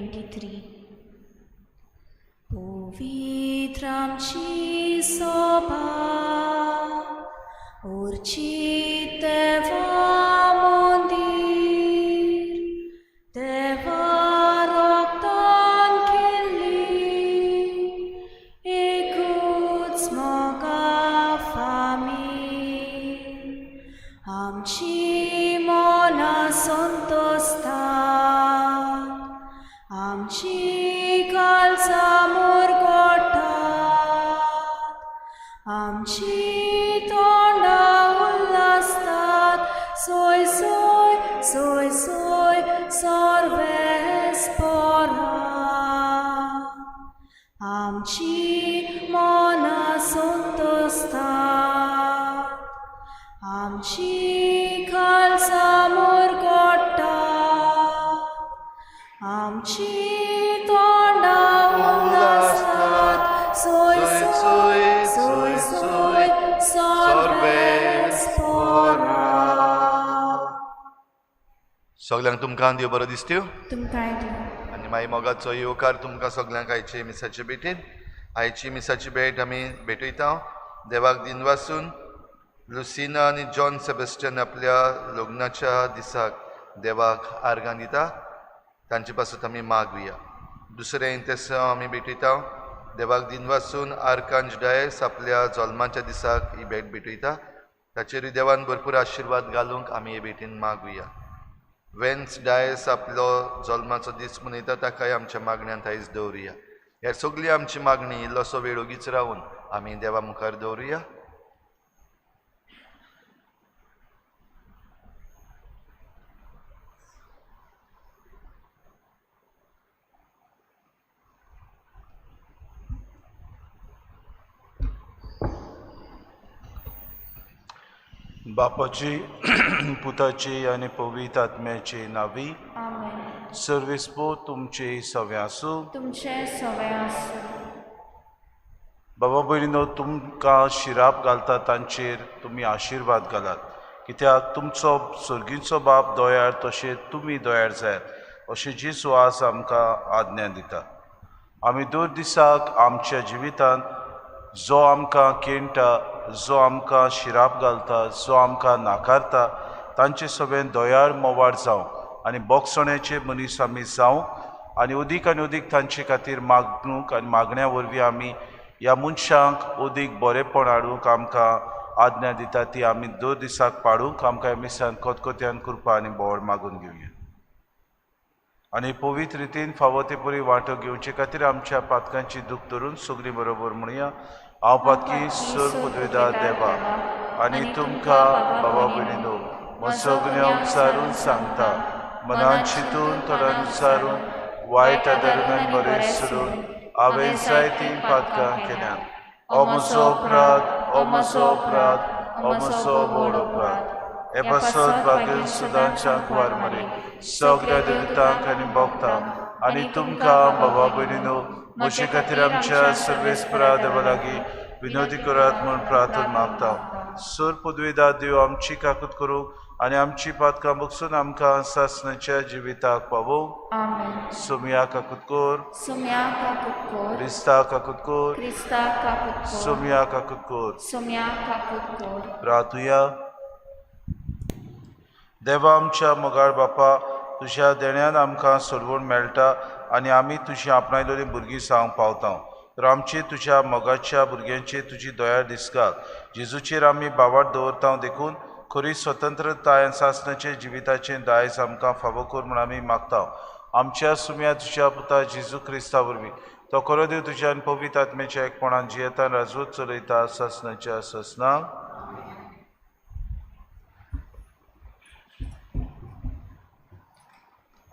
23. Pavitra आमची सभा určit Deva मंदिर, Deva roktan kelli, Guds många familj. आमची मना संतोषतात, आमची काळजा मुरगळतात, आमची तोंडा उल्हासतात, सोय सोय सोय सोय सर्वेस बरा. आमची मना संतोषतात, आमची काळजा मुरगळतात, आमची तोंडा उल्हासतात, सोय सोय सोय सोय सर्वेस बरा. सगळ्यांक तुमकां देव बरो दिसत्यो तुमकां आनी मागीर मोगाचो येवकार तुमकां सगळ्यांक आयचे मिसाचे भेटेन. आयची मिसाची भेट आमी भेटयता. देवाक दिनवासून लुसिना आनी जॉन सेबेस्टियन आपल्या लग्नाच्या दिसाक देवाक आर्गां दिता, तांचे पासून आमी मागुया. दुसरें इंतेस आमी भेटयता. देवाक दिनवासून आर्कांज डायस आपल्या जल्माच्या दिसाक ही भेट भेटयता, ताचेरूय देवान भरपूर आशिर्वाद घालूंक आमी हे भेटीन मागुया. वेन्स डायस आपलो जल्माचो दीस मनयता, ताकाय आमच्या मागण्यांत आयज दवरुया. हे सगळी आमची मागणी इल्लोसो वेळ ओगीच रावन आमी देवा मुखार दवरुया. बापाची, पुताची आनी पवित्र आत्म्याची नावी. आमेन. सर्वेस्पो तुमची सव्यासू. तुमचे सवय आसूं. बाबा भयणीनो, तुमकां शिराप घालता तांचेर तुमी आशिर्वाद घालात, कित्याक तुमचो सर्गीचो बाप दोयाळ तशें तुमी दोयाळ जायात अशें जेजू आज आमकां आज्ञा दिता. आमी दर दिसाक आमच्या जिवितांत जो आमकां केणटा, जो आमकां शिराप घालता, जो आमकां नाकारता, तांचे सगळें दोयाळ मोवाळ जावं आनी बोगसण्याचे मनीस आमी जावं आनी अदीक तांचे खातीर मागणूक आनी मागण्या वरवीं आमी ह्या मनशांक अदीक बरेपण हाडूंक आमकां आज्ञा दिता, ती आमी दर दिसाक पाडूंक आमकां मिसान कोतकोत्यान कृपा आनी बोवाळ मागून घेवया. आनी पवित्र रितीन फावो ते परी वांटो घेवचे खातीर आमच्या पातकांची दूख धरून सगळीं बरोबर म्हणुया. हांव पातकी सर पदवेदार देवा आनी तुमकां बाबा भयणीनो सगळें उपचारून सांगता, मनान चिंतून तोंडान विचारून वायट आदारणान बरें सोडून हांवें जायतीं पातकां केल्यात. हो म्हजो अपराध, हो म्हजो अपराध, हो म्हजो व्हड अपराध. हे पासत वागून सुदांच्याक वार मारी सगळ्या देवतांक आनी भक्तांक आनी तुमकां बाबा भयणीनो म्हजे खातीर आमच्या सर्वेस्परा देवा लागीं विनोदी करात म्हूण प्रार्थना मागता. सर पदवेदार देव आमची काकूत करूं आनी आमची पातकां बगसून आमकां सासणाच्या जिविताक पावोवं. आमेन. सोम्या काकूत कोर, सोम्या काकूत कोर, क्रिस्ता काकूत कोर, क्रिस्ता काकूत कोर, सोम्या काकूत कोर. सोम्या काकूत कोर. प्रार्थुया. देवा आमच्या मोगाळ बापा, तुज्या देण्यान आमकां सोडवण मेळटा आनी आमी तुजी आपणायलोली भुरगीं जावंक पावता. तर आमची तुज्या मोगाच्या भुरग्यांचेर तुजी दया दिसगाल. जेजूचेर आमी बावाट दवरता देखून खरी स्वतंत्रताय सासणाचे जिविताचें दायज आमकां फावो कर म्हूण आमी मागता. आमच्या सुम्या तुज्या पुता जेजू क्रिस्ता वरवीं तो खरो देव तुज्यान पवित्र आत्म्याच्या एकपणान जियेता राजवत चलयता सासणाच्या ससनाक.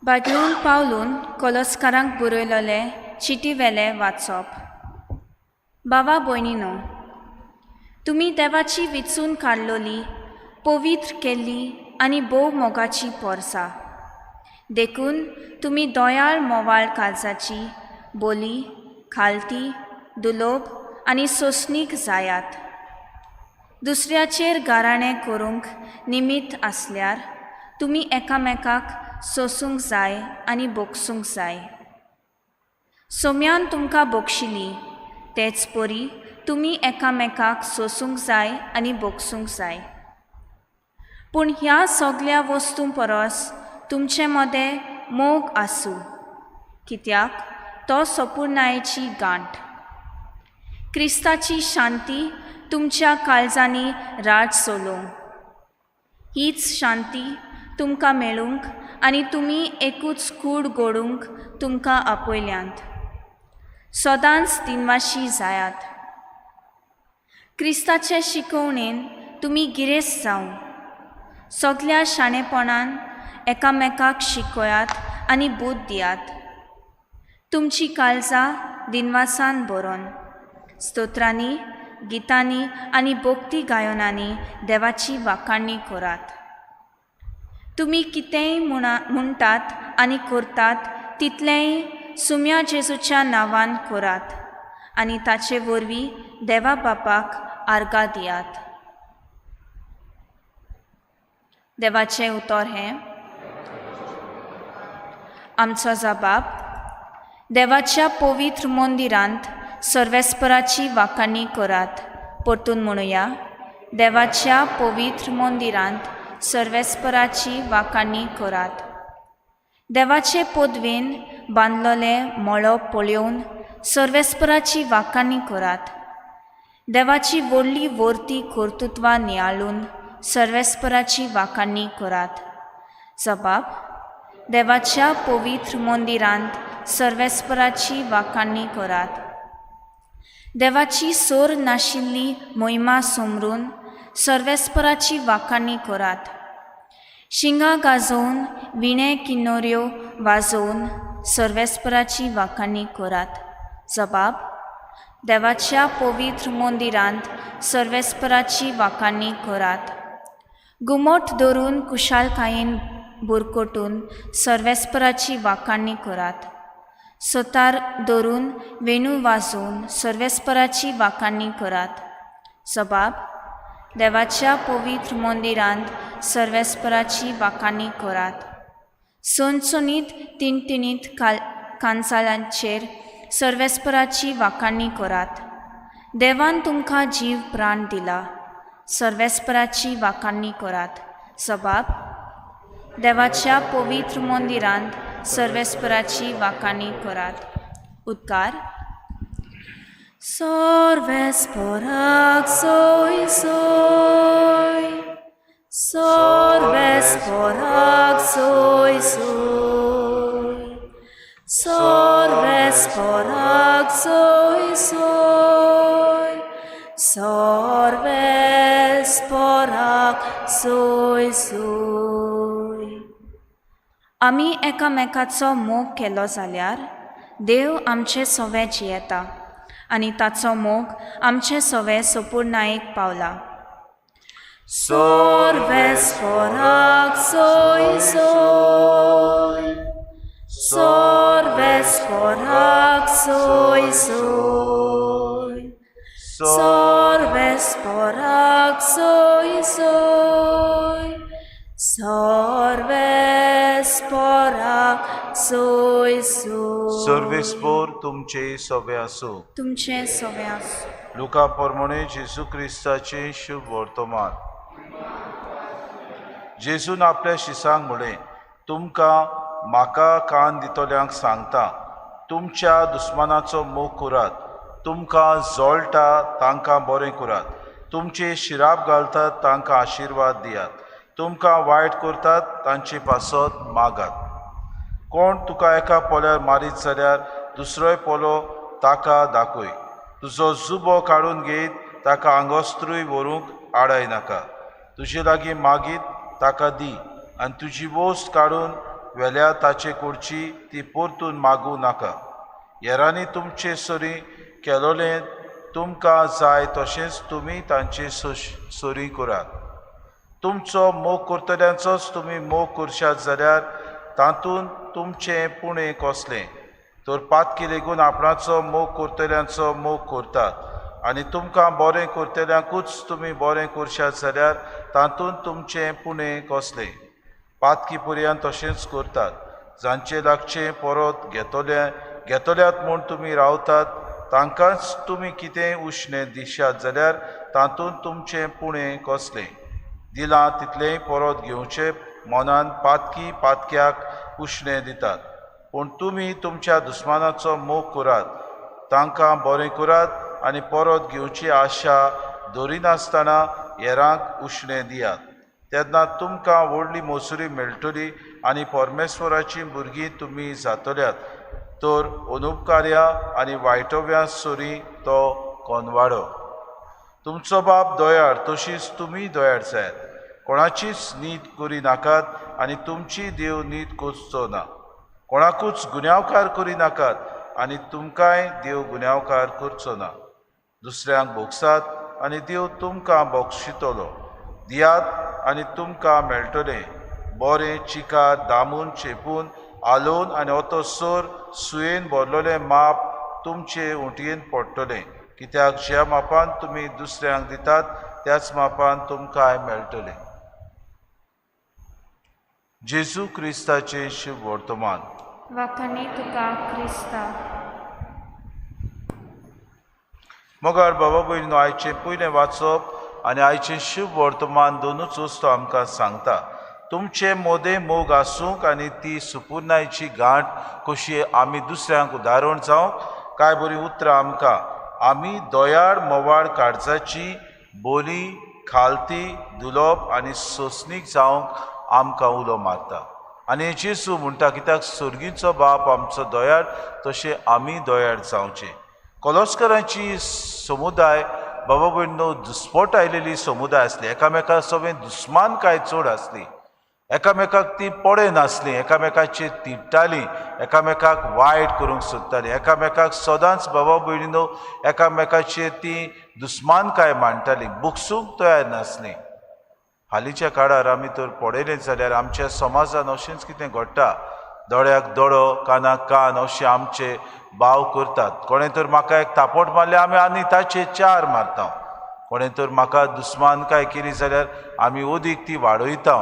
बागलून पावलून कोलोस्कारांक बरयलोले चिटी वेले वाचप. बाबा भयणीनो, तुमी देवाची विचून काडलोली, पवित्र केल्ली आनी बोव मोगाची पोरसां देखून तुमी दोयाळ मोवाळ काळजाची बोली, खालती, दुलोब आनी सोंसणीक जायात. दुसऱ्याचेर गाराणें करूंक निमित्त आसल्यार तुमी एकामेकाक सोसूंक जाय आनी बोगसूंक जाय. सोम्यान तुमकां बोगशिली तेच परी तुमी एकामेकाक सोसूंक जाय आनी बोगसूंक जाय. पूण ह्या सगळ्या वस्तूं परस तुमचे मदें मोग आसूं, कित्याक तो संपूर्णायेची गांठ. क्रिस्ताची शांती तुमच्या काळजांनी राज चलोवंक. हीच शांती तुमकां मेळूंक आनी तुमी एकूच कूड घडोवंक तुमकां आपयल्यांत. सदांच दिनवाशी जायात. क्रिस्ताचे शिकवणेन तुमी गिरेस्त जावं. सगळ्या शाणेपणान एकामेकाक शिकयात आनी बोध दियात. तुमची काळजां दिनवासान भरोन स्तोत्रांनी, गितांनी आनी भोक्ती गायनांनी देवाची वाखाणणी करात. तुमी कितेंय म्हणटात आनी करतात तितलेंय सुम्या जेजूच्या नांवान करात आनी ताचे वरवीं देवा बापाक आर्गां दियात. देवाचें उतर हें: आमचो जबाब. देवाच्या पवित्र मंदिरांत सर्वेस्पराची वाखाणणी करात. परतून म्हणुया: देवाच्या पवित्र मंदिरांत सर्वेस्पराची वाखाणणी करात. देवाचे पदवेन बांदलोले मळो पळोवन सर्वेस्पराची वाखाणणी करात. देवाची व्हडली वर्ती कर्तुत्वां नियाळून सर्वेस्पराची वाखाणणी करात. जबाब. देवाच्या पवित्र मंदिरांत सर्वेस्पराची वाखाणणी करात. देवाची सोर नाशिल्ली मोहिमा समरून सर्वेस्पराची वाखाणणी करात. शिंगां गाजोवन विणे किन्नोऱ्यो वाजोवन सर्वेस्पराची वाखाणणी करात. जबाब. देवाच्या पवित्र मंदिरांत सर्वेस्पराची वाखाणणी करात. घुमट धरून कुशालकायेन बुरकोटून सर्वेस्पराची वाखाणणी करात. सोतार धरून वेणू वाजोवन सर्वेस्पराची वाखाणणी करात. जबाब. देवाच्या पवित्र मंदिरांत सर्वेस्पराची वाखाणणी करात. सणसणीत तिणतिणीत कांसाळांचेर सर्वेस्पराची वाखाणणी करात. देवान तुमकां जीव प्राण दिला. सर्वेस्पराची वाखाणणी करात. जबाब. देवाच्या पवित्र मंदिरांत सर्वेस्पराची वाखाणणी करात. उद्गार. सर्वेस्पराक सोय सोय, सर्वेस्पराक सोय सोय, सर्वेस्पराक सोय सोय, सर्वेस्पराक सोय सोय. आमी एकामेकाचो मोग केलो जाल्यार देव आमचे सवे जियेता आनी ताचो मोग आमचे सवे संपूर्णायेक पावला. सर्वेस्पराक सोय सोय, सर्वेस्पराक सोय सोय, सर्वेस्पराक सोय सोय, सर्वेस्पराक सोय सोय. सर्वेस्पोर तुमचे सवे आसूं. तुमचे सवे आसूं. लुका प्रमाणे जेजू क्रिस्ताचे शुभ वर्तमान. जेजून आपल्या शिसांक म्हळें, तुमकां म्हाका कान दितल्यांक सांगता, तुमच्या दुस्मानाचो मोग करात, तुमकां जळटा तांकां बरें करात, तुमचे शिराप घालतात तांकां आशिर्वाद दियात, तुमकां वायट करतात तांची पासत मागात. कोण तुका एका पोल्यार मारीत जाल्यार दुसरोय पोलो ताका दाखय. तुजो जुबो काडून घेयत ताका आंगोस्त्रूय व्हरूंक आडाय नाका. तुजे लागीं मागीत ताका दी आनी तुजी वोस्त काडून वेल्या ताचे कुडची ती परतून मागूं नाका. हेरांनी तुमचे सोरी केलोलें तुमकां जाय तशेंच तुमी तांचे सोरी करात. तुमचो मोग करतल्यांचोच तुमी मोग करशात जाल्यार तातूंत तुमचें पुणें कसलें. तर पातकी लेगून आपणाचो मोग करतल्यांचो मोग करतात आनी तुमकां बरें करतल्यांकूच तुमी बरें करशात जाल्यार तातूंत तुमचें पुणें कसलें. पातकी पर्यंत तशेंच करतात. जांचे लागचें परत घेतल्यात म्हूण तुमी रावतात तांकांच तुमी कितें उश्णें दिशात जाल्यार तातूंत तुमचें पुणें कसलें दिलां तितलेंय परत घेवचें मनान पातकी पातक्याक उश्णें दितात पूण तुमी तुमच्या दुस्मानाचो मोग करात तांकां बरें करात आनी परत घेवची आशा दवरिनासतना हेरांक उश्णें दियात तेन्ना तुमकां व्हडली मोसुरी मेळटली आनी परमेश्वराची भुरगीं तुमी जातल्यात तर अनुपकार्या आनी वायटव्या सोरी तो कोनवाडो तुमचो बाप दोयाळ तशीच तुमी दोयाळ जायात कोणाचीच नीत करी नाकात आनी तुमची देव नीत कोचचो ना कोणाकूच गुन्यांवकार करी नाकात आनी तुमकांय देव गुन्यांवकार करचो ना दुसऱ्यांक भोगसात आनी देव तुमकां बक्षितलो दियात आनी तुमकां मेळटलें बरें चिकार दामून चेपून आलोवन आनी ओतो सोर सुयेन भरलोलें माप तुमचे उंटयेन पडटलें कित्याक ज्या मापान तुमी दुसऱ्यांक दितात त्याच मापान तुमकांय मेळटलें जेजू क्रिस्ताचें शुभ वर्तमान वाखाणी तुका क्रिस्ता मोगार बाबा भयणीनो आयचें पयलें वाचप आनी आयचें शुभ वर्तमान दोनूच वस्तू आमकां सांगता तुमचे मोदें मोग आसूंक आनी ती सुपुर्णायची गांठ कशी आमी दुसऱ्यांक उदाहरण जावंक कांय बरीं उतरां आमकां आमी दोयाळ मोवाळ काळजाची बोली खालती दुलोप आनी सोंसणीक जावंक आमकां उलो मारता आनी जेजू म्हणटा कित्याक सर्गीचो बाप आमचो दोयाळ तशें आमी दोयाळ जावचें कोलोस्करांची समुदाय बाबा भयणीनो दुस्पट आयलेली समुदाय आसली एकामेका सगळें दुस्मान काय चड आसली एकामेकाक ती पडे नासली एकामेकाचेर तिडटाली एकामेकाक वायट करूंक सोदताली एकामेकाक सदांच बाबा भयणीनो एकामेकाचेर ती दुस्मानकाय मांडटाली बुकसूंक तयार नासली हालींच्या काळार आमी तर पळयलें जाल्यार आमच्या समाजान अशेंच कितें घडटा दोळ्याक दोळो कानाक कान अशें आमचे भाव करतात कोणें तर म्हाका एक तापट मारलें आमी आनी ताचे 4 मारता कोणें तर म्हाका दुस्मानकाय केली जाल्यार आमी ओदीक ती वाडयता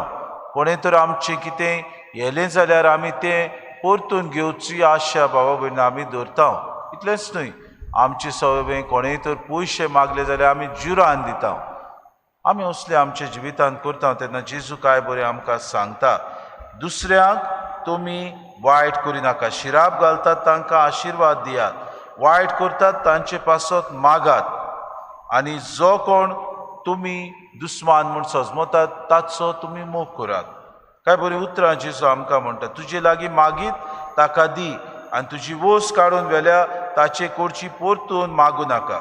कोणें तर आमचें कितें येलें जाल्यार आमी तें परतून घेवची आशा बाबा भयणी आमी दवरता इतलेंच न्हय आमचे सगळें कोणेंय तर पयशे मागले जाल्यार आमी जुरान दिता आमी असलें आमच्या जिवितांत करता तेन्ना जेजू काय बरें आमकां सांगता दुसऱ्यांक तुमी वायट करी नाका शिराप घालतात तांकां आशिर्वाद दियात वायट करतात तांचे पासत मागात आनी जो कोण तुमी दुस्मान म्हूण सजमतात ताचो तुमी मोग करात काय बरीं उतरां जेजू आमकां म्हणटा तुजे लागीं मागीत ताका दी आनी तुजी वोस काडून व्हेल्या ताचे कडची परतून मागूं नाका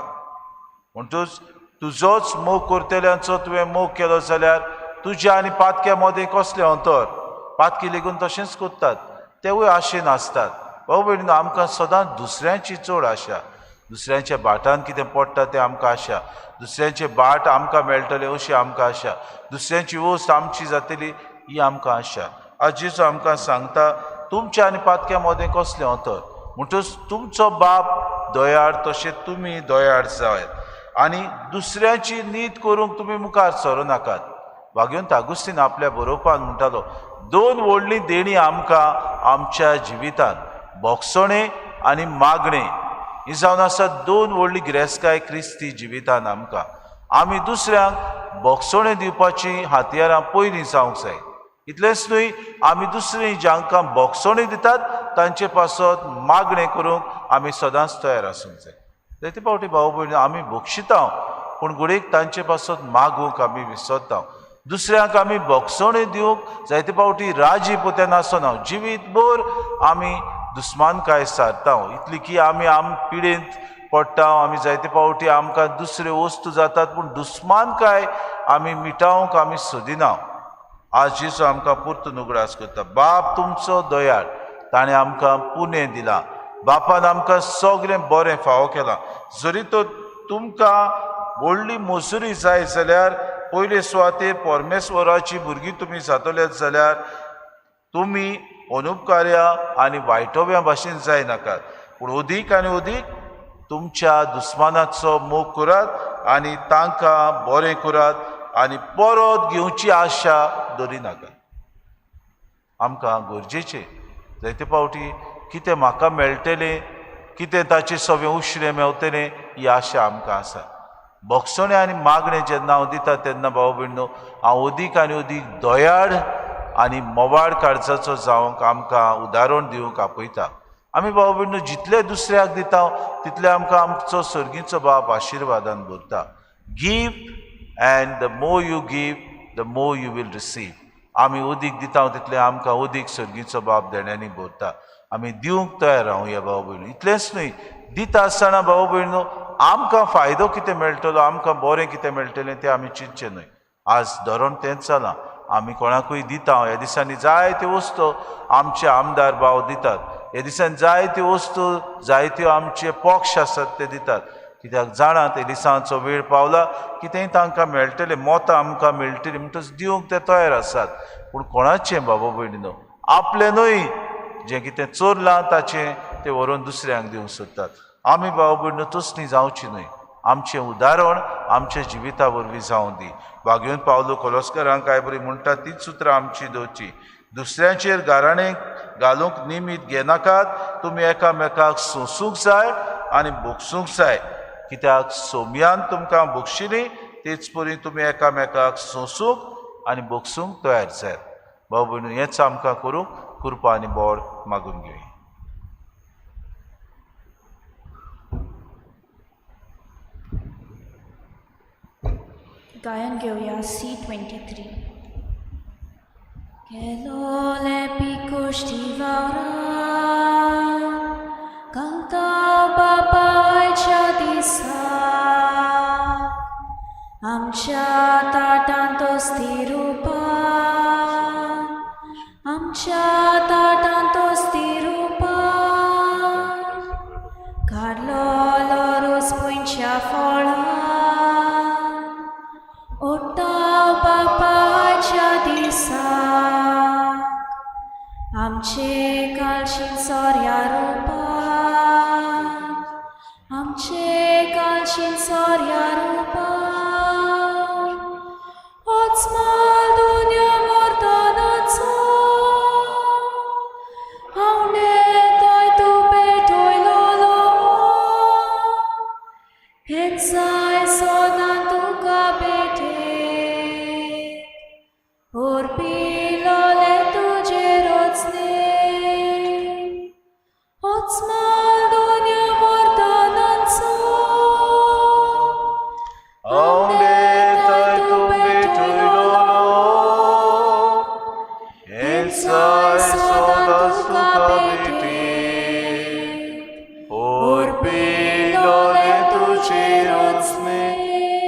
म्हणटूच तुजोच मोग करतल्यांचो तुवें मोग केलो जाल्यार तुज्या आनी पातक्या मदें कसलें अंतर पातकी लेगून तशेंच कोत्तात तेवूय आशेन आसतात भाऊ भयणीनो आमकां सदांच दुसऱ्यांची चड आशा दुसऱ्यांच्या बाटान कितें पडटा तें आमकां आशा दुसऱ्यांचे बाट आमकां मेळटले अशी आमकां आशा दुसऱ्यांची वस्त आमची जातली ही आमकां आशा आज जेजू आमकां सांगता तुमच्या आनी पातक्या मदें कसलें अंतर म्हणटच तुमचो बाप दोयाळ तशें तुमी दोयाळ जायात आनी दुसऱ्यांची नीत करूंक तुमी मुखार सरो नाकात वाग्युंत आगुस्तीन आपल्या बरोवपान म्हणटालो 2 व्हडलीं देणी आमकां आमच्या जिवितांत भोगसणें आनी मागणें ही जावन आसा 2 व्हडली गिरेस्तकाय क्रिस्ती जिवितांत आमकां आमी दुसऱ्यांक भोगसणें दिवपाची हातयारां पयलीं जावंक जाय इतलेंच न्हय आमी दुसरीं जांकां भोगसणें दितात तांचे पासत मागणें करूंक आमी सदांच तयार आसूंक जाय जायते फावटी भाव भयणी आमी भोगशिता पूण घडीक तांचे पासत मागूंक आमी विसरता दुसऱ्यांक आमी भोगसणें दिवंक जायते फावटी राजी पोत्यान आसना जिवीतभर आमी दुस्मानकाय सारता इतली की आमी पिडेंत पडटा आमी जायते फावटी आमकां दुसरे वस्तू जातात पूण दुस्मानकाय आमी मिटावंक आमी सोदिना आज जेजू आमकां परतून उगडास करता बाप तुमचो दोयाळ ताणें आमकां पुण्य दिलां बापान आमकां सगळें बरें फावो केलां जरी तो तुमकां व्हडली मजुरी जाय जाल्यार पयले सुवातेर परमेश्वराची भुरगीं तुमी जातलेत जाल्यार तुमी अनुपकार्या आनी वायटव्या भाशेन जाय नाकात पूण अदीक आनी अदीक तुमच्या दुस्मानाचो मोग करात आनी तांकां बरें करात आनी परत घेवची आशा दवरी नाकात आमकां गरजेचें जायते फावटी कितें म्हाका मेळटलें कितें ताचे सगळें उश्रें मेवतलें ही आशा आमकां आसा. भोगसणे आनी मागणें जेन्ना हांव दिता तेन्ना भाव भयणो हांव अदीक आनी अदीक दोयाड आनी मोवाड काळजाचो जावंक आमकां उदाहरण दिवंक आपयता. आमी भाव भयणो जितले दुसऱ्याक दिता तितले आमकां आमचो सर्गीचो बाप आशिर्वादान भरता. Give and the more you give the more you will receive. आमी अदीक दिता तितले आमकां अदीक सर्गीचो बाप देण्यांनी भरता. आमी दिवंक तयार रावया भाव भयणो. इतलेंच न्हय, दिता आसतना भाव भयणो आमकां फायदो कितें मेळटलो, आमकां बरें कितें मेळटलें तें आमी चिंतचें न्हय. आज धोरण तेंच जालां. आमी कोणाकूय दिता. ह्या दिसांनी जायत्यो वस्तू आमचे आमदार भाव दितात. ह्या दिसांनी जायत्यो वस्तू जायत्यो आमचे पक्ष आसात ते दितात. कित्याक जाणात हे दिसांचो वेळ पावला की तें तांकां मेळटलें, मोतां आमकां मेळटलीं म्हणटच दिवंक ते तयार आसात. पूण कोणाचें बाबा भयणीनो आपलें न्हय, जें कितें चोरलां ताचें तें व्हरून दुसऱ्यांक दिवंक सोदतात. आमी बाबा भयणीनो तसलीं जावचीं न्हय. आमचें उदाहरण आमच्या जिविता वरवीं जावं दी. वागयून पावलो कोलोस्करांक काय बरी म्हणटा तीच सुत्रां आमची दोची. दुसऱ्यांचेर गाराणें घालूंक निमीत घेनाकात. तुमी एकामेकाक सोंसूंक जाय आनी भोगसूंक जाय. कित्याक सोमयान तुमकां भोगशिलीं तेच परी तुमी एकामेकाक सोंसूंक आनी भोगसूंक तयार जायात. भाव भयणू हेंच आमकां करूंक कृपा आनी बोड मागून घेवया. गायन घेवया C23. Quello le picosti vaura canta babacia di sa amcia tanto stirupa amcia tanto stirupa Carlo loro spuncia fola otta babacia di sa आमचे कालशीन सोर्या रुपा आमचे कालशीन सोर्या रुपा होच माल दुनिया मोर्तनाचो हावणे तोय तूं पेटोयलोलो हेच जाय सोदां तुका बेटे ओरपी लोले तुजे Otsmal dunia mortananco Aunde tai tu betoilolo Ensai soda suka beti Orpilo le tuci rotsne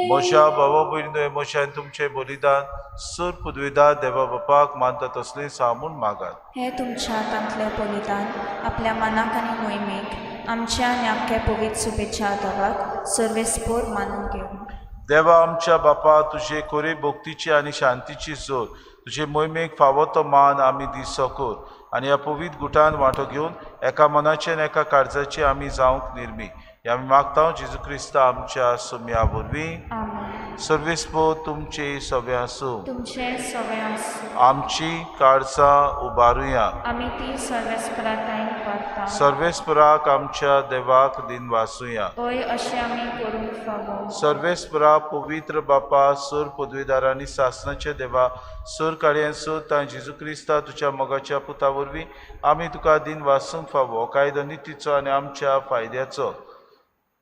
मोशा बाबा भयणीनो मोशान तुमचें बलिदान सूर पदवीदार देवा बापाक मानता तसलें सामून मागात. हे तुमच्या हातांतलें बलिदान आपल्या मनाक आनी मोहिमेक आमच्या आनी आख्ख्या पवित्र शुभेच्छा देवाक सर्वेस्पोर मानून घेवं. देवा आमच्या बापा तुजे कोरे भक्तीची आनी शांतीची जोर तुजे मोहिमेक फावो तो मान आमी दिसो कोर आनी ह्या पवित्र गुटान वांटो घेवन एका मनाचे आनी एका काळजाची आमी जावंक निर्मी. आमी मागता जेजू क्रिस्ता आमच्या सोम्या वरवीं सर्वेस्पो तुमचे सवे आसूं. तुमचे सवे आसूं. आमची काळजां उबारुया. आमी ती सर्वेस्परातायेन पावता. सर्वेस्पराक आमच्या देवाक दिन वासुया. हय अशें आमी करूंक फावो. सर्वेस्परा पवित्र बापा सूर पदवीदारांनी सासनाचे देवा सूर काळयेन सूर तां जेजू क्रिस्ता तुज्या मोगाच्या पुता वरवीं आमी तुका दिन वासूंक फावो. कायदो नितीचो आनी आमच्या फायद्याचो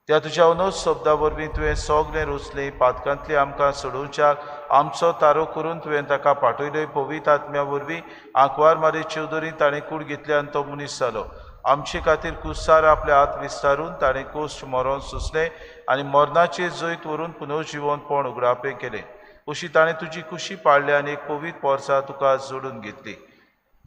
त्या तुज्या अनोद शब्दा वरवीं तुवें सगळें रुचलें पातकांतलें आमकां सोडोवच्याक आमचो तारो करून तुवें ताका पाठयलोय. पवित्र आत्म्या वरवीं आंकवार मारी चौधरी ताणें कूड घेतली आनी तो मनीस जालो. आमचे खातीर कुसार आपले हात विस्तारून ताणें कोश्ट मरोन सुसलें आनी मरणाचे जैत व्हरून पुनर्जिवनपण उगडापे केलें. अशी ताणें तुजी कुशी पाळली आनी एक पवित्र पोरसां तुका जोडून घेतली.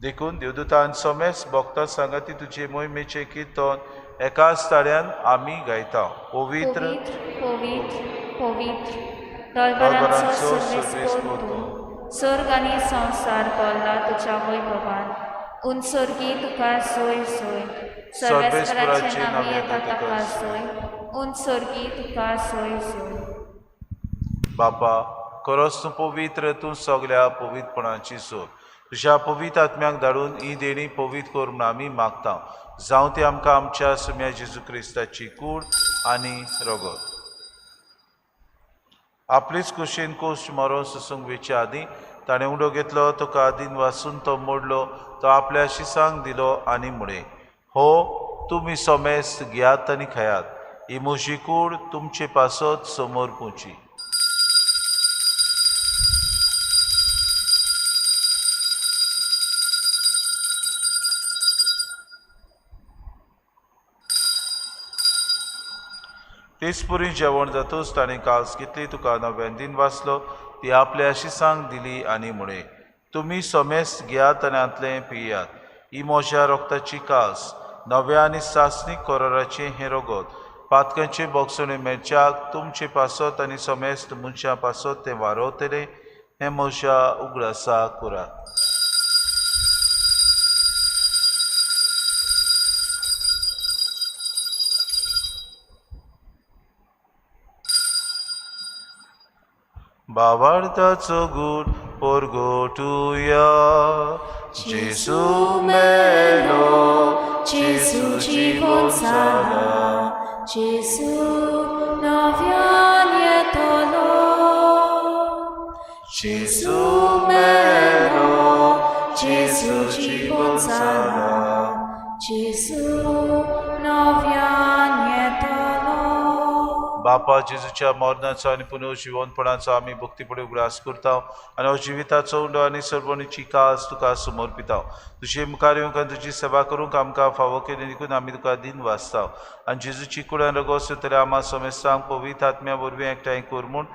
देखून देवदूतान सोमेस भक्तां सांगाती तुजे मोहिमेचें किर्तन एकाच ताळ्यान आमी गायता. पवित्र पवित्र पवित्र दलबरांचो सर्वेस्पोर तूं. सर्ग आनी संवसार भरला तुज्या वैभवान. उंचसर्गी तुका सोय सोय. सर्वेस्पराचें नांव येता ताका सोय. उंचसर्गी तुका सोय सोय. बापा खरोच तूं पवित्र, तूं सगळ्या पवित्रपणाची सोय. तुज्या पवित्र आत्म्याक धाडून ही देणी पवित्र कर म्हूण आमी मागता जावं ती आमकां आमच्या सुम्या जेजू क्रिस्ताची कूड आनी रगत आपलीच कुशीन कोश्ट मरोन सुसूंक वेच्या आदीं ताणें उडो घेतलो तो कादीन वाचून तो मोडलो तो आपल्या शिसांक दिलो आनी मुळे हो तुमी सोमेस्त घेयात आनी खायात ही म्हजी कूड तुमचे पासत समोर पोवची तेच पुरी जेवण जातूच ताणें कास घेतली तुका नव्यान दिन वाचलो ती आपल्या शिसांक दिली आनी मुळे तुमी सोमेस्त घेयात आनी आतलें पियात ही म्हज्या रोगताची कास नव्या आनी सासणीक कोराराचें हें रगत पातकांचे बोगसणे मेळच्याक तुमचे पासत आनी सोमेस्त मनशां पासत तें वारोवतलें हें म्हज्या उगडासा करात बाबार्थाचो गूड पोरगोटुया जेजू मेलो जेजू जीवन जाला जेजू नव्यान येतलो जेजू मेलो जेजू जीवन जाला जेजू नव्यान येतलो बापा जेजूच्या मरणाचो आनी पुनर्जीवनपणाचो आमी भक्तीपुढे उगडास करता आनी हो जिविताचो उंडो आनी सर्वणीची कास तुका समर्पिता तुजे मुखार येवंक आनी तुजी सेवा करूंक आमकां फावो केली देखून आमी तुका दिन वाचता आनी जेजूची कुडान रगोस तरी आम्हा समेस्तांक पवित्र आत्म्या वरवीं एकठांय कर म्हूण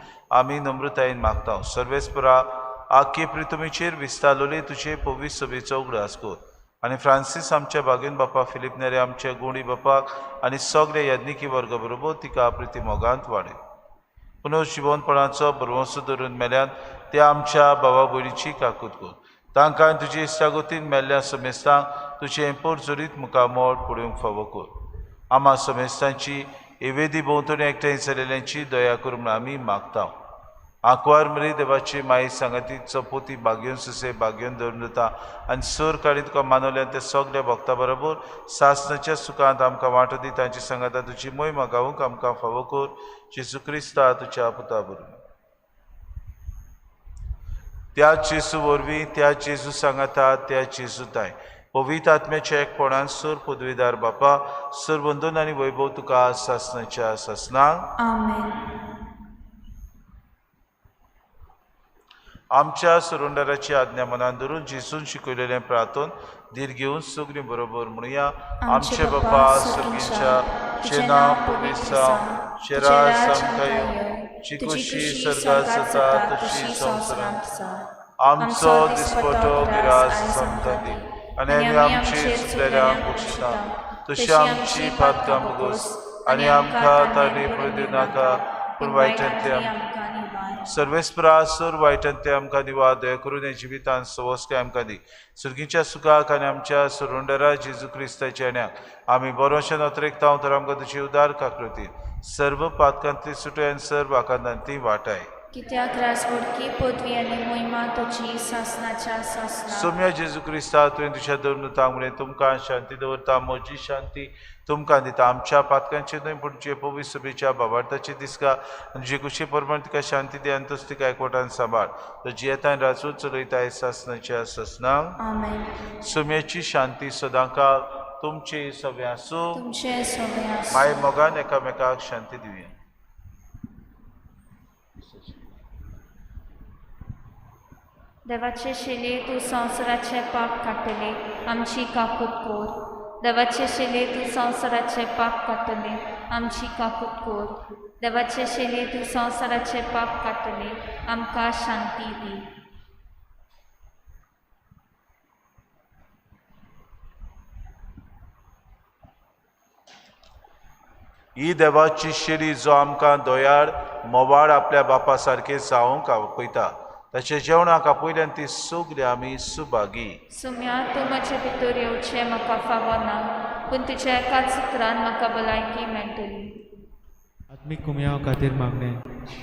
आमी नम्रतायेन मागता सर्वेस्परा आख्खे प्रितुमेचेर विस्तारलोले तुजे पवित्र सभेचो उगडास कर आनी फ्रांसीस आमच्या बागेन बापा फिलीप नेरे आमच्या गोंडी बापाक आनी सगळे यज्ञिकी वर्ग बरोबर तिका प्रिती मोगांत वाडय पुनर्जीवनपणाचो बरवंसो धरून मेल्यान ते आमच्या भावा भयणीची काकूत कर तांकां तुजे इश्टागोतीन मेल्ल्या समेस्तांक तुजें परजोरीत मुखामोळ पडूंक फावो कर आम्हा समेस्तांची एवेदी भोंवतणी एकठांय जालेल्यांची दया कर म्हूण आमी मागता आंकवार मरी देवाची माई सांगाती चपोती बागेवन सुसे बागेवन धरून दिता आनी सोर काडी तुका मानवल्यान ते सगळ्या भक्तां बरोबर सासणाच्या सुखांत आमकां वांटो दी तांची सांगाता तुजी मोहीम गावूंक आमकां फावो कर जेजू क्रिस्ता तुज्या पुता बरोबर त्या जेजू वरवीं त्या जेजू सांगाता त्या जेजू ताय पवित्र आत्म्याच्या एकपणान सर पदवीदार बापा सर बंधन आनी वैभव तुका सासणाच्या सासणांक आमेन आमच्या सुरुंडराची आज्ञा मनान धरून जेजून शिकयलेलें प्रार्थन धीर घेवन सगळीं बरोबर म्हणुया आमचे बापा सगळींच्या जें नांव पवित्र जावं शेरार सामकायो कुशी सर्गात जाता तशी संवसारांत आमचो दिसपटो गिरास आमकां दी आनी आमी आमची चुकलेल्यांक बक्षिता तशी आमची पातकां बगोस आनी आमकां तारी पळय नाका पूण वायटांतली आमकां सर्वेस्परा सर वायटान ते आमकां दिवा दया करून हे जिवितांत सवस्काय आमकां दी सुरगीच्या सुखाक आनी आमच्या सुरुंडरा जेजू क्रिस्ताच्या आण्याक आमी बरोवशें नोतरेकता तर आमकां तुजी उदार काकृती सर्व पातकांतली सुटय आनी सर्व आकांतांतली वाटाय कित्याक राजवडकी पदवी आनी मोहिमा तुजी सासणाच्या सासणा सोम्या जेजू क्रिस्ता तुवें तुज्या धर्मतां मुळे तुमकां शांती दवरता म्हजी शांती तुमकां दिता आमच्या पातकांचे न्हय पूण तुजे पवित्र सभेच्या भावार्थाचे दिसका तुजे कुशी प्रमाण तिका शांती दी आनी तस तिका एकवटान सांबाळ तुजी येताय राजून चलयताय सासणाच्या सासणांक आमेन सोम्याची शांती सदांकाळ तुमचे सगळे आसूं तुमचे सगळे आसूं माय मोगान एकामेकाक शांती दिवया देवाचे शेले तूं संवसाराचे पाप काडटले आमची काकूत कोर देवाचे शेले तूं संवसाराचे पाप काडटले आमची काकूत कोर देवाचे शेले तूं संवसाराचे पाप काडटले आमकां शांती दी ही देवाची शेरी जो आमकां दोयाळ मोवाळ आपल्या बापा सारके जावंक आपयता ताचे जेवणाक आपयल्यान ती सगळी आमी सुभागी सुम्या तूं म्हजे भितर येवचें म्हाका फावो ना पूण तुज्या एकाच उतरान म्हाका भलायकी मेळटली आत्मिक कुमयाव खातीर मागणे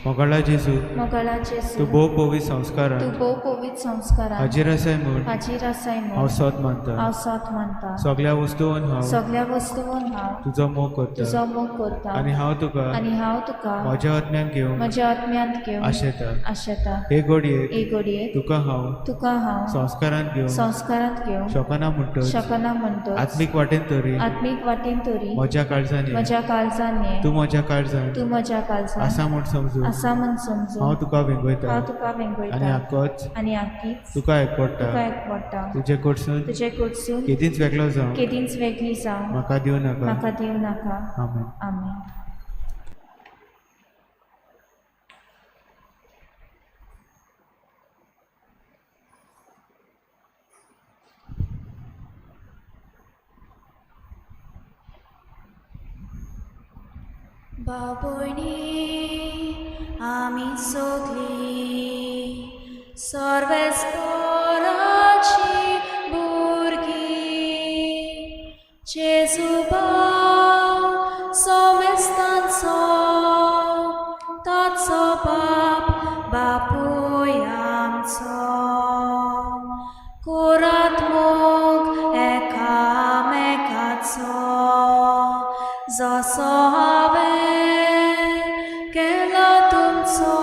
मोगळा जेजू मोगळा तूं जेजू भोव पवित्र संस्कार तूं भोव पवित्र संस्कारान हाजीर आसाय म्हूण हाजीर आसाय हांव म्हूण सोत मानता हांव सोत मानता सगळ्या वस्तूंवन हांव सगळ्या वस्तूंवन हांव तुजो मोग करता तुजो मोग करता आनी हांव तुका आनी हांव तुका म्हज्या आत्म्यान घेवंक म्हज्या आत्म्यांत घेवन आशेता आशेता हे घडयेक एक घडयेक तुका हांव तुका हांव संस्कारान घेवंक संस्कारांत घेवन शकना म्हणटच शकना म्हणटच आत्मीक वाटेन तरी आत्मीक वाटेन तरी म्हज्या काळजांनी म्हज्या काळजान ये तूं म्हज्या काळजान तूं म्हज्या काळजान आसा म्हूण समजून आसा म्हूण समजून हांव तुका वेंगयता हांव तुका आनी वेंगयता आक्कोच आनी आख्खीच तुका एकपडटा तुका एकवडटा तुजे कडसून तुजे कडसून केदींच वेगळो जावं केदींच वेगळी जावं म्हाका दिवं नाका म्हाका दिवं नाका आमेन आमेन. बाबोणी आमी सोगली सर्वेस्पराची भुरगीं जेजू भाव सोमेस्तांचो ताचो बाप बापूय आमचो कोरात मोग एकामेकाचो जसो हांवें केलो तुमचो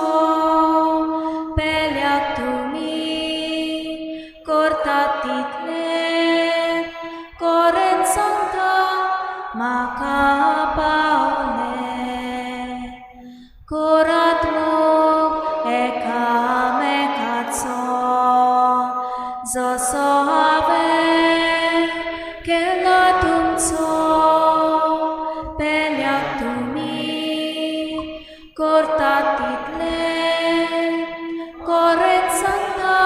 पेल्याक तुमी करतात तितले कोरेन सांगता म्हाका पावले कोरात मोग एकामेकाचो जसो हांवें केलो तुमचो पेल्याक तुमी करतात तितले कोरेन सांगता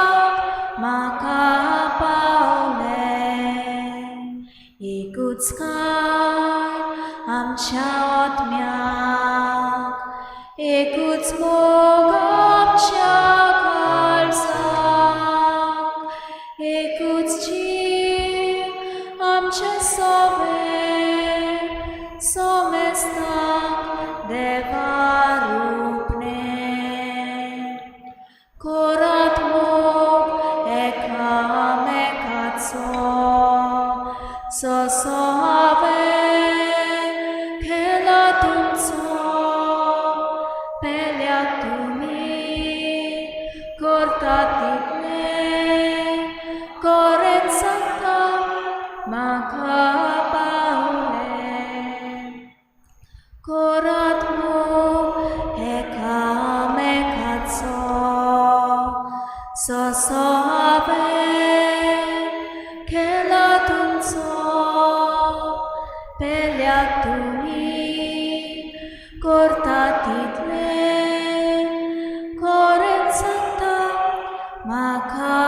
म्हाका पावले एकूच काय आमच्या आत्म्याक एकूच मोग आमच्या काळजाक एकूच जीव आमचे सोवे सोमेस्ताक देवा रूपणे कोरात मोग एकामेकाचो जसो हांवें केलो तुमचो पेल्याक तुमी करतात तितले कोरेन सांगता म्हाका पावले कोरात मोग एकामेकाचो जसो हांवें केलो तुमचो पेल्याक तुमी करतात तितले कोरेन सांगता म्हाका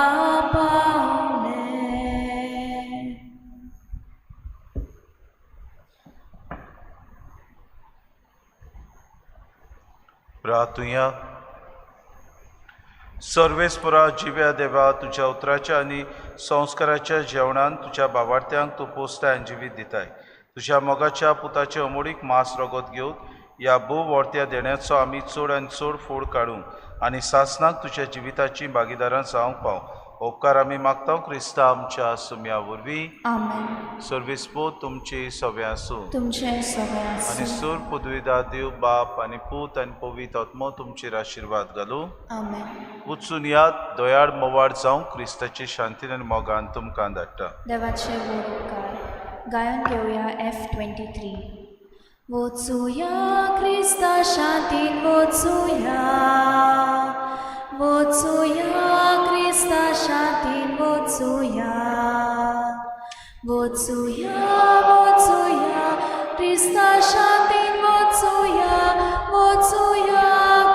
पावले. प्रार्थुया सर्वेस्परा जिव्या देवा तुझ्या उतराच्या आनी संस्काराच्या जेवणान तुझ्या बाबार्थ्यांक तूं पोसताय आनी जिवीत दिताय तुझ्या मोगाच्या पुताचे अमोडीक मास रगत घेवन ह्या भोव वर्त्या देण्याचो आमी चड आनी चड फोड काडूंक आनी सासणाक तुझ्या जिविताची भागीदारां जावंक पाव उपकार आमी मागता क्रिस्ता आमच्या सुम्या वरवीं आमेन. सर्वेस्पो तुमची सव्या आसूं तुमचे सगळे आनी आसूं. सूर पदवीदार देव बाप आनी पूत आनी पवित्र आत्मो तुमचेर आशिर्वाद घालूं आमेन. वचून याद दोयाड मोवाड जावं क्रिस्ताची शांतीन आनी मोगान तुमकां धाडटा देवाचे बूड उपकार गायन घेवया F23. वचूया क्रिस्ता शांतीन वचूया वचूया क्रिस्ता शांतीन वचूया वचूया वचूया क्रिस्ता शांतीन वचूया वचूया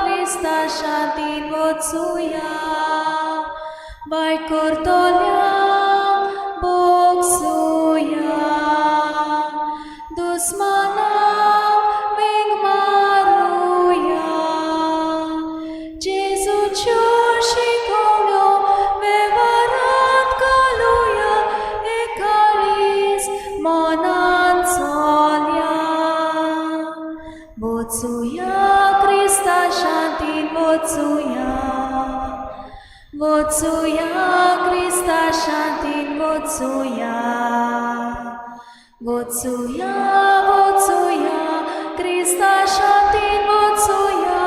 क्रिस्ता शांतीन वचूया बाय करतल्या बोगसूया दुस्मानाक वेग मारूया जेजूच्यो शिकवण्यो वेव्हारांत घालुया एकाळीस मनान चलया वचूया वचुया वचुया क्रिस्ता शांतीन वचुया वचुया वचुया क्रिस्ता शांतीन वचुया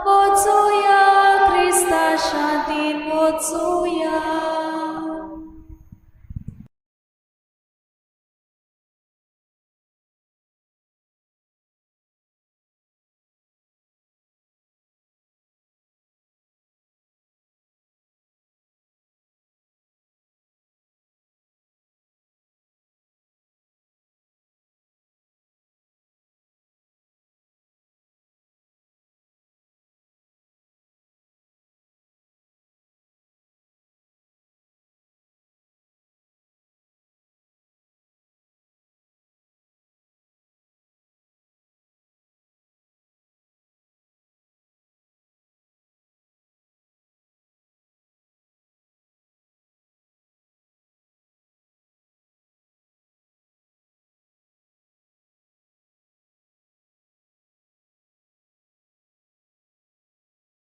वचुया क्रिस्ता शांतीन वचुया